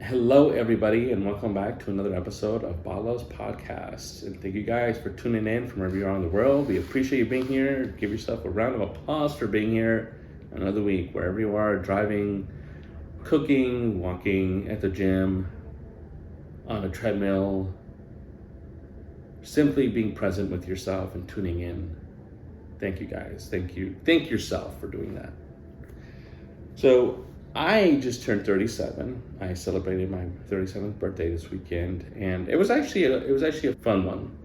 Hello, everybody, and welcome back to another episode of Bala's Podcast. And thank you guys for tuning in from wherever you are in the world. We appreciate you being here. Give yourself a round of applause for being here another week, wherever you are, driving, cooking, walking, at the gym, on a treadmill, simply being present with yourself and tuning in. Thank you guys. Thank you. Thank yourself for doing that. So, I just turned 37. I celebrated my 37th birthday this weekend, and it was actually a fun one.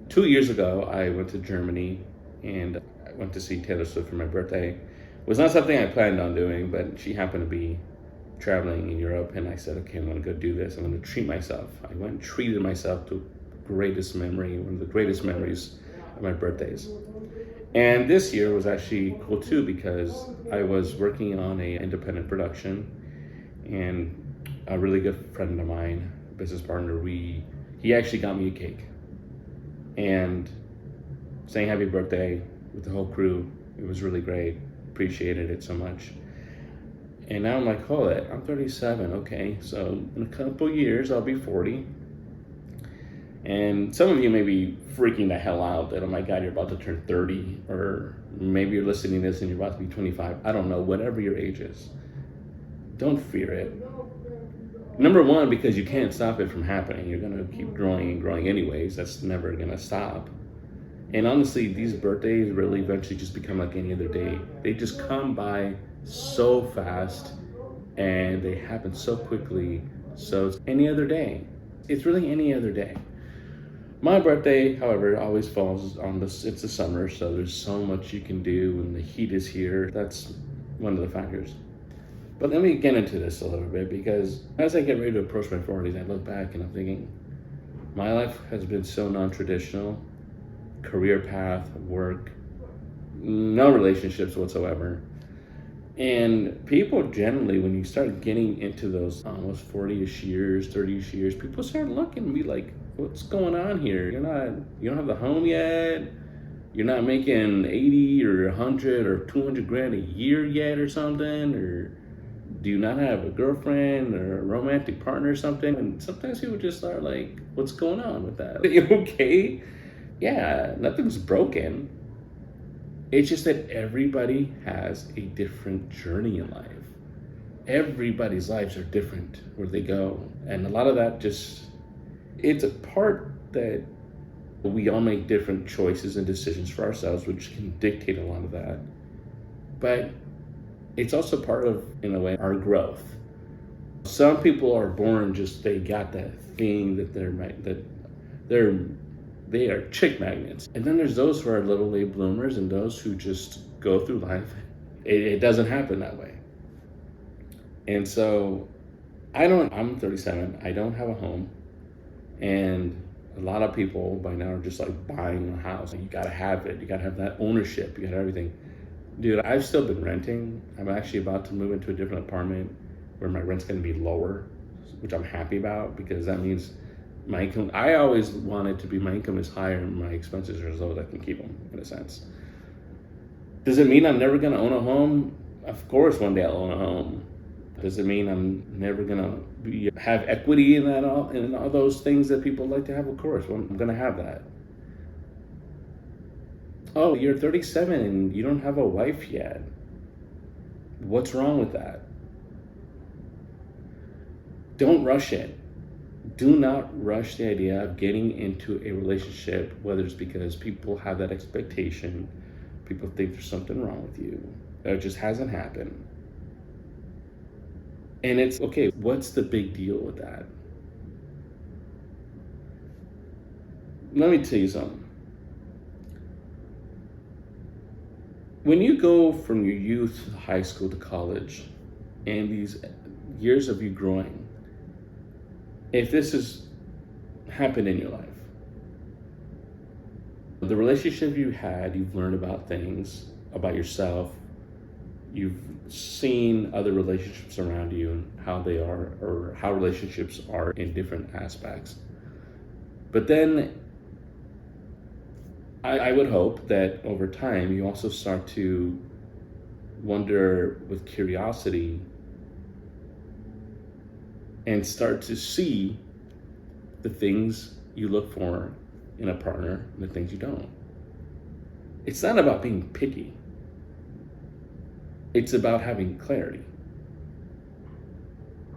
2 years ago, I went to Germany, and I went to see Taylor Swift for my birthday. It was not something I planned on doing, but she happened to be traveling in Europe, and I said, okay, I'm going to go do this. I'm going to treat myself. I went and treated myself to one of the greatest memories of my birthdays. And this year was actually cool too because I was working on a independent production, and a really good friend of mine, business partner, he actually got me a cake and saying happy birthday with the whole crew. It was really great. Appreciated it so much. And now I'm like, hold it, I'm 37. Okay, so in a couple years I'll be 40. And some of you may be freaking the hell out that, oh my God, you're about to turn 30, or maybe you're listening to this and you're about to be 25. I don't know, whatever your age is. Don't fear it. Number one, because you can't stop it from happening. You're going to keep growing and growing anyways. That's never going to stop. And honestly, these birthdays really eventually just become like any other day. They just come by so fast and they happen so quickly. So it's any other day. It's really any other day. My birthday, however, always falls on it's the summer, so there's so much you can do when the heat is here. That's one of the factors. But let me get into this a little bit, because as I get ready to approach my 40s, I look back and I'm thinking, my life has been so non-traditional. Career path, work, no relationships whatsoever. And people generally, when you start getting into those almost 40-ish years, 30-ish years, people start looking and be like, what's going on here? You don't have the home yet. You're not making 80 or 100 or 200 grand a year yet or something, or do you not have a girlfriend or a romantic partner or something? And sometimes people just start like, what's going on with that? Are you okay? Yeah, nothing's broken. It's just that everybody has a different journey in life. Everybody's lives are different where they go. And a lot of that it's a part that we all make different choices and decisions for ourselves, which can dictate a lot of that. But it's also part of, in a way, our growth. Some people are born they got that thing that they are chick magnets. And then there's those who are little late bloomers, and those who just go through life. It doesn't happen that way. And so I'm 37. I don't have a home. And a lot of people by now are just like buying a house. You gotta have it. You gotta have that ownership. You gotta have everything. Dude, I've still been renting. I'm actually about to move into a different apartment where my rent's gonna be lower, which I'm happy about, because that means my income, I always wanted to be, my income is higher and my expenses are as low as I can keep them, in a sense. Does it mean I'm never gonna own a home? Of course, one day I'll own a home. Does it mean I'm never gonna have equity in all those things that people like to have? Of course, well, I'm gonna have that. Oh, you're 37 and you don't have a wife yet. What's wrong with that? Don't rush it. Do not rush the idea of getting into a relationship, whether it's because people have that expectation, people think there's something wrong with you, that it just hasn't happened. And it's okay, what's the big deal with that? Let me tell you something. When you go from your youth to high school to college, and these years of you growing, if this has happened in your life, the relationship you had, you've learned about things about yourself, you've seen other relationships around you and how they are, or how relationships are in different aspects. But then I would hope that over time you also start to wonder with curiosity and start to see the things you look for in a partner and the things you don't. It's not about being picky. It's about having clarity.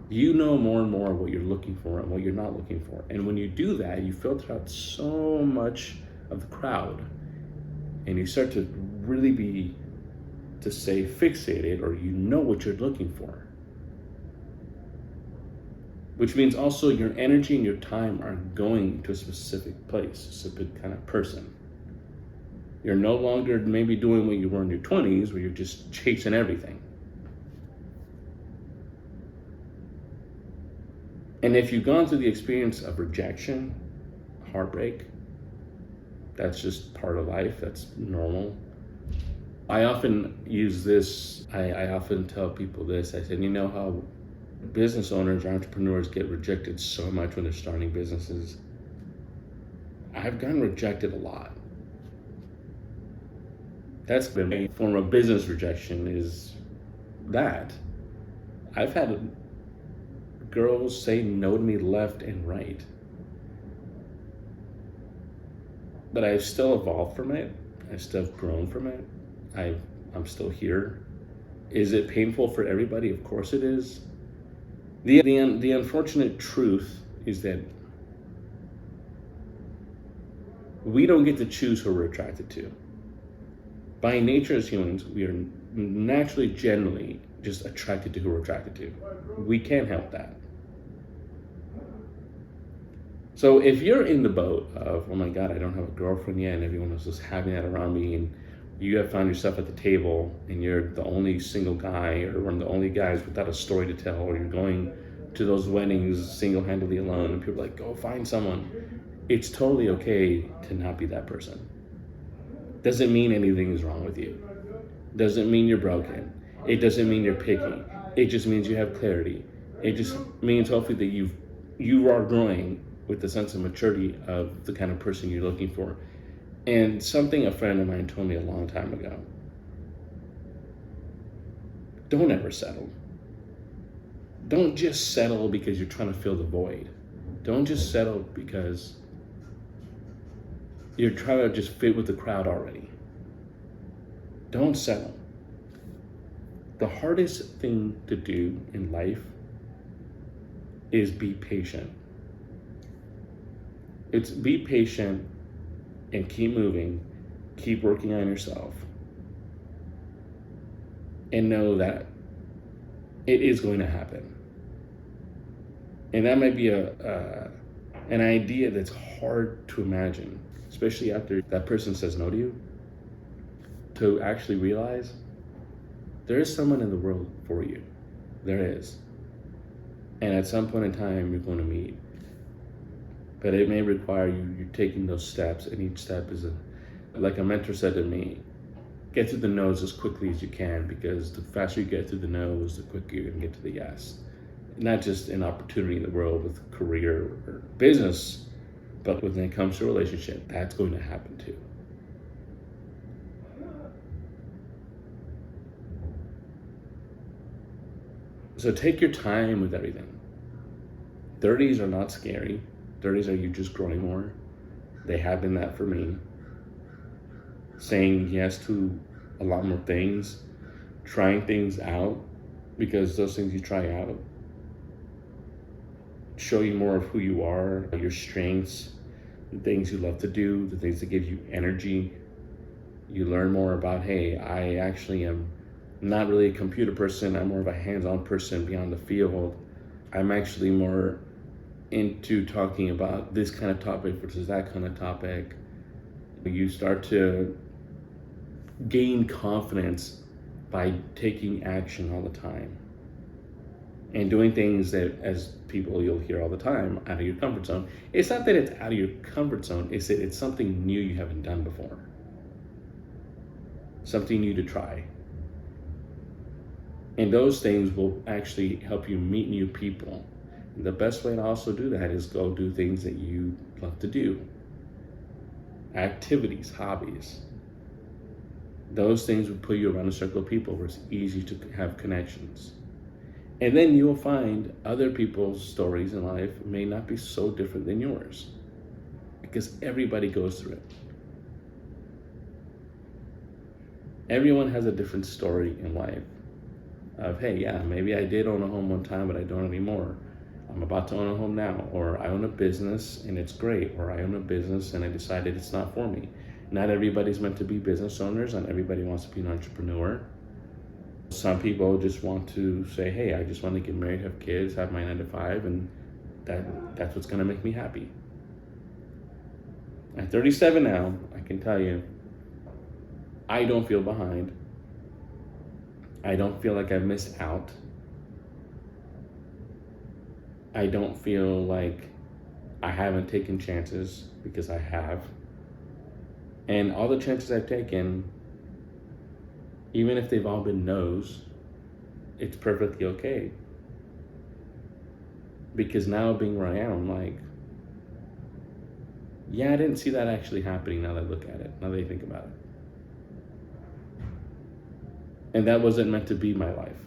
You know more and more what you're looking for and what you're not looking for. And when you do that, you filter out so much of the crowd, and you start to really be, to say, fixated, or you know what you're looking for. Which means also your energy and your time are going to a specific place, a specific kind of person. You're no longer maybe doing what you were in your 20s, where you're just chasing everything. And if you've gone through the experience of rejection, heartbreak, that's just part of life, that's normal. I often use this, I often tell people this, I said, you know how business owners or entrepreneurs get rejected so much when they're starting businesses? I've gotten rejected a lot. That's been a form of business rejection, is that. I've had girls say no to me left and right. But I've still evolved from it. I still have grown from it. I'm still here. Is it painful for everybody? Of course it is. The unfortunate truth is that we don't get to choose who we're attracted to. By nature as humans, we are naturally, generally, just attracted to who we're attracted to. We can't help that. So if you're in the boat of, oh my God, I don't have a girlfriend yet, and everyone is just having that around me, and you have found yourself at the table, and you're the only single guy, or one of the only guys without a story to tell, or you're going to those weddings single-handedly alone, and people are like, go find someone. It's totally okay to not be that person. Doesn't mean anything is wrong with you. Doesn't mean you're broken. It doesn't mean you're picky. It just means you have clarity. It just means hopefully that you are growing with the sense of maturity of the kind of person you're looking for. And something a friend of mine told me a long time ago: don't ever settle. Don't just settle because you're trying to fill the void. Don't just settle because you're trying to just fit with the crowd already. Don't settle. The hardest thing to do in life is be patient. It's be patient and keep moving, keep working on yourself, and know that it is going to happen. And that might be an idea that's hard to imagine, especially after that person says no to you, to actually realize there is someone in the world for you. There is. And at some point in time, you're going to meet. But it may require you taking those steps, and each step is like a mentor said to me, get through the no's as quickly as you can, because the faster you get through the no's, the quicker you're going to get to the yes. Not just an opportunity in the world with career or business, but when it comes to a relationship, that's going to happen too. So take your time with everything. 30s are not scary. 30s are you just growing more. They have been that for me. Saying yes to a lot more things, trying things out, because those things you try out show you more of who you are, your strengths, the things you love to do, the things that give you energy. You learn more about, hey, I actually am not really a computer person. I'm more of a hands-on person beyond the field. I'm actually more into talking about this kind of topic versus that kind of topic. You start to gain confidence by taking action all the time and doing things that, as people you'll hear all the time, out of your comfort zone. It's not that it's out of your comfort zone, it's that it's something new you haven't done before. Something new to try. And those things will actually help you meet new people. And the best way to also do that is go do things that you love to do. Activities, hobbies. Those things will put you around a circle of people where it's easy to have connections. And then you'll find other people's stories in life may not be so different than yours, because everybody goes through it. Everyone has a different story in life of, hey, yeah, maybe I did own a home one time, but I don't anymore. I'm about to own a home now, or I own a business and it's great, or I own a business and I decided it's not for me. Not everybody's meant to be business owners, and everybody wants to be an entrepreneur. Some people just want to say, hey, I just want to get married, have kids, have my 9 to 5, and that's what's gonna make me happy. At 37 now, I can tell you, I don't feel behind. I don't feel like I've missed out. I don't feel like I haven't taken chances, because I have. And all the chances I've taken, even if they've all been no's, it's perfectly okay. Because now being where I am, I'm like, yeah, I didn't see that actually happening now that I look at it, now that I think about it. And that wasn't meant to be my life.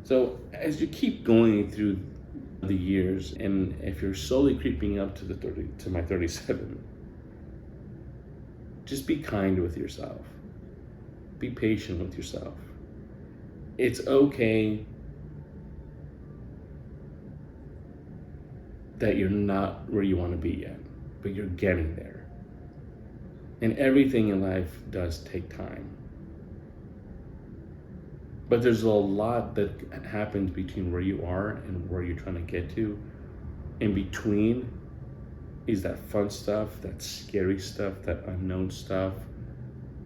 So as you keep going through the years, and if you're slowly creeping up to my 37, just be kind with yourself. Be patient with yourself. It's okay that you're not where you want to be yet, but you're getting there. And everything in life does take time. But there's a lot that happens between where you are and where you're trying to get to. In between is that fun stuff, that scary stuff, that unknown stuff,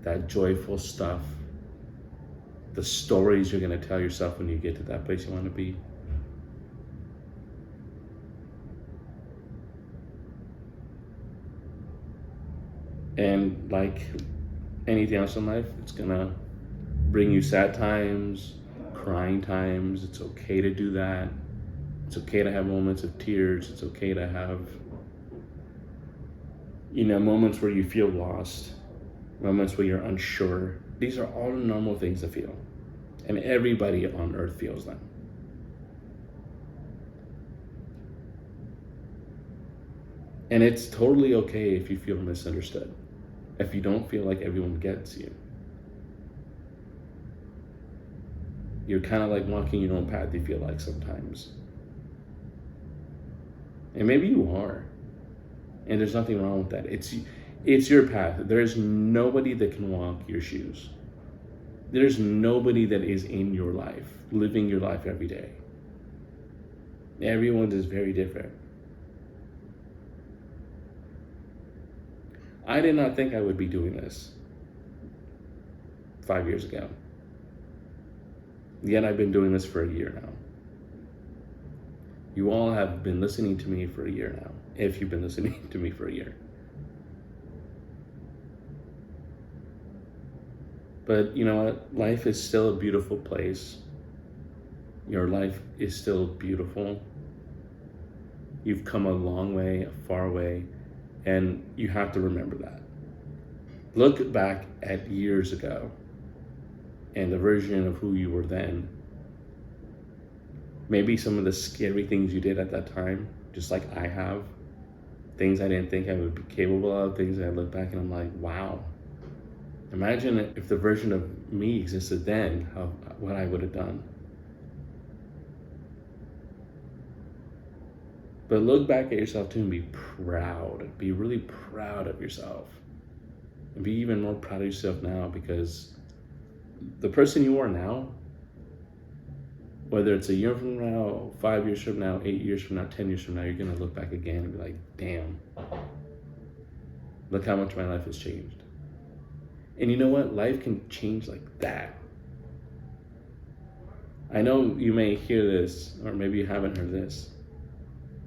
that joyful stuff, the stories you're gonna tell yourself when you get to that place you wanna be. And like anything else in life, it's gonna bring you sad times, crying times. It's okay to do that. It's okay to have moments of tears. It's okay to have, moments where you feel lost, moments where you're unsure. These are all normal things to feel. And everybody on earth feels them. And it's totally okay if you feel misunderstood, if you don't feel like everyone gets you. You're kind of like walking your own path, you feel like sometimes. And maybe you are. And there's nothing wrong with that. It's your path. There's nobody that can walk your shoes. There's nobody that is in your life, living your life every day. Everyone is very different. I did not think I would be doing this 5 years ago. Yet I've been doing this for a year now. You all have been listening to me for a year now, if you've been listening to me for a year. But you know what? Life is still a beautiful place. Your life is still beautiful. You've come a long way, a far way, and you have to remember that. Look back at years ago and the version of who you were then. Maybe some of the scary things you did at that time, just like I have. Things I didn't think I would be capable of, things I look back and I'm like, wow. Imagine if the version of me existed then, what I would have done. But look back at yourself too and be proud. Be really proud of yourself. And be even more proud of yourself now, because the person you are now, whether it's a year from now, 5 years from now, 8 years from now, 10 years from now, you're gonna look back again and be like, damn, look how much my life has changed. And you know what? Life can change like that. I know you may hear this, or maybe you haven't heard this,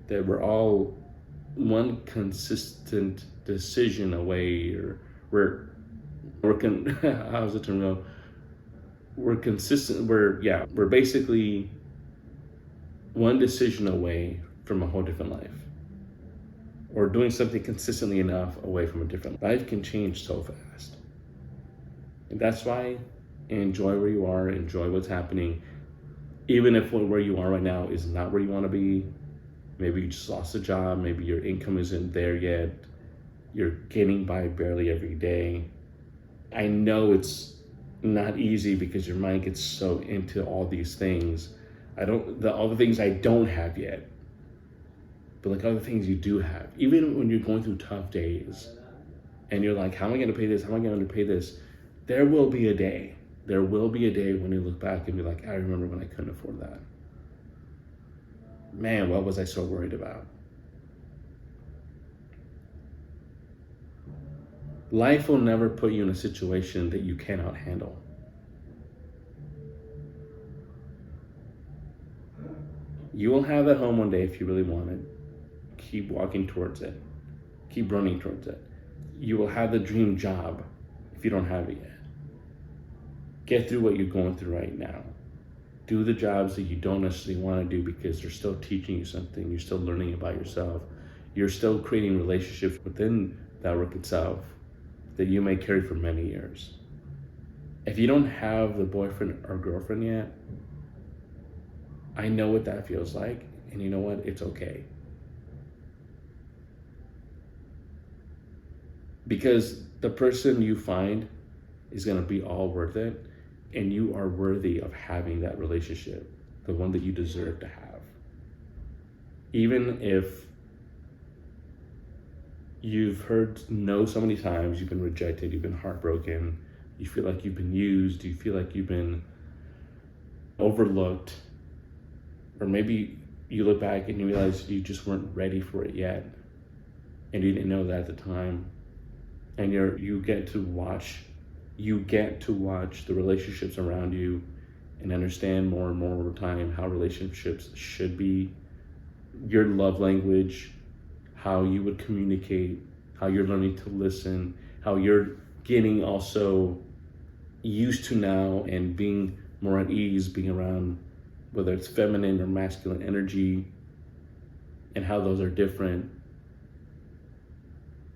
that we're all one consistent decision away, or how's the term go? We're basically one decision away from a whole different life, or doing something consistently enough away from a different life. Life can change so fast. And that's why Enjoy where you are, enjoy what's happening. Even if where you are right now is not where you want to be, maybe you just lost a job, maybe your income isn't there yet, you're getting by barely every day. I know it's not easy because your mind gets so into all these things. All the things I don't have yet, but like other things you do have. Even when you're going through tough days and you're like, how am I going to pay this? How am I going to pay this? There will be a day. There will be a day when you look back and be like, I remember when I couldn't afford that. Man, what was I so worried about? Life will never put you in a situation that you cannot handle. You will have that home one day if you really want it. Keep walking towards it. Keep running towards it. You will have the dream job if you don't have it yet. Get through what you're going through right now. Do the jobs that you don't necessarily want to do because they're still teaching you something. You're still learning about yourself. You're still creating relationships within that work itself that you may carry for many years. If you don't have the boyfriend or girlfriend yet, I know what that feels like. And you know what? It's okay. Because the person you find is going to be all worth it. And you are worthy of having that relationship, the one that you deserve to have. Even if you've heard no so many times, you've been rejected, you've been heartbroken, you feel like you've been used, you feel like you've been overlooked, or maybe you look back and you realize you just weren't ready for it yet, and you didn't know that at the time, and you get to watch the relationships around you and understand more and more over time how relationships should be, your love language, how you would communicate, how you're learning to listen, how you're getting also used to now and being more at ease being around whether it's feminine or masculine energy and how those are different,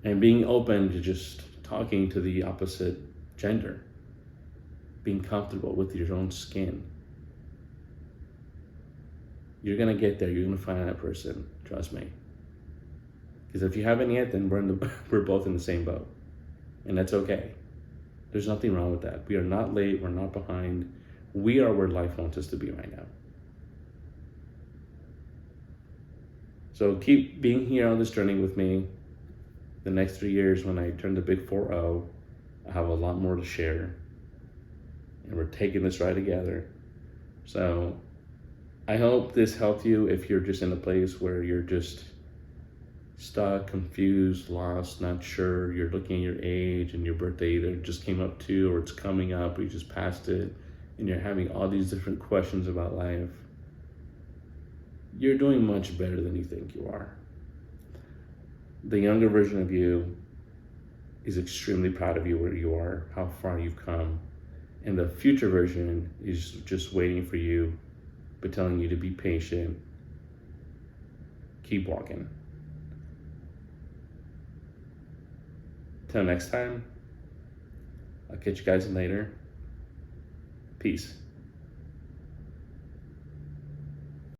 and being open to just talking to the opposite gender, being comfortable with your own skin. You're gonna get there. You're gonna find that person. Trust me. Because if you haven't yet, then we're both in the same boat, and that's okay. There's nothing wrong with that. We are not late. We're not behind. We are where life wants us to be right now. So keep being here on this journey with me. The next 3 years, when I turn the big 4-0, I have a lot more to share, and we're taking this ride together. So I hope this helped you if you're just in a place where you're just stuck, confused, lost, not sure. You're looking at your age and your birthday either just came up to, or it's coming up, or you just passed it, and you're having all these different questions about life. You're doing much better than you think you are. The younger version of you is extremely proud of you where you are, how far you've come. And the future version is just waiting for you, but telling you to be patient, keep walking. Till next time, I'll catch you guys later. Peace.